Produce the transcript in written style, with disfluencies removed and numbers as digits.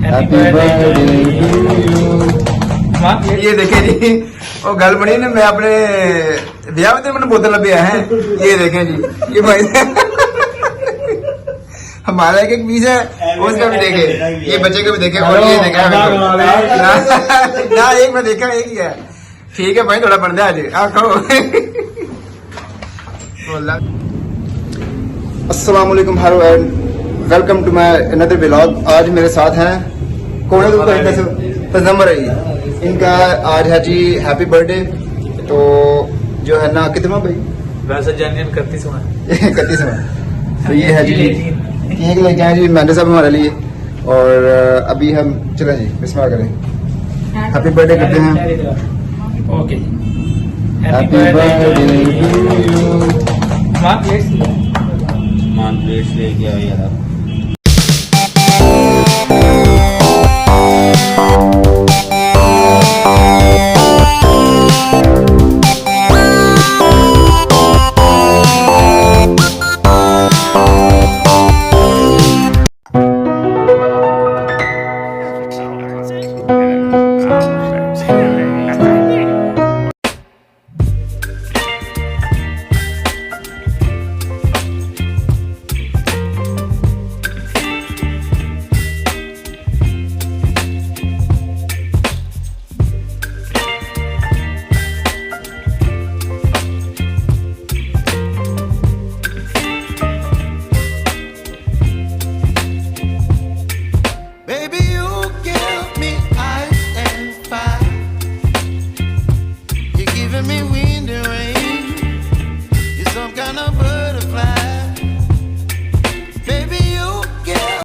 Happy birthday ये देखे जी वो गल बनी ने मैं अपने ब्याह में मैंने बोतल लभ्या है। ये देखें जी ये भाई हमारा एक पीस है उसका भी देखे, ये बच्चे का भी देखे और ये देखा ना एक मैं देखा एक ही है। ठीक है भाई थोड़ा बन दिया आज आप खाओ। अस्सलाम वालेकुम hello and welcome to my another vlog. आज मेरे साथ हैं कौन है तो नंबर है इनका आज है जी हैप्पी बर्थडे। तो जो है ना कितना भाई वैसे जनवरी 31वां तो ये है जी केक लेके आए जी मैंने साहब हमारे लिए। और अभी हम चले जी बिस्मिल्लाह करें, हैप्पी बर्थडे करते हैं। ओके हैप्पी बर्थडे मान प्लेट्स मान प्लेट्स लेके आओ यार।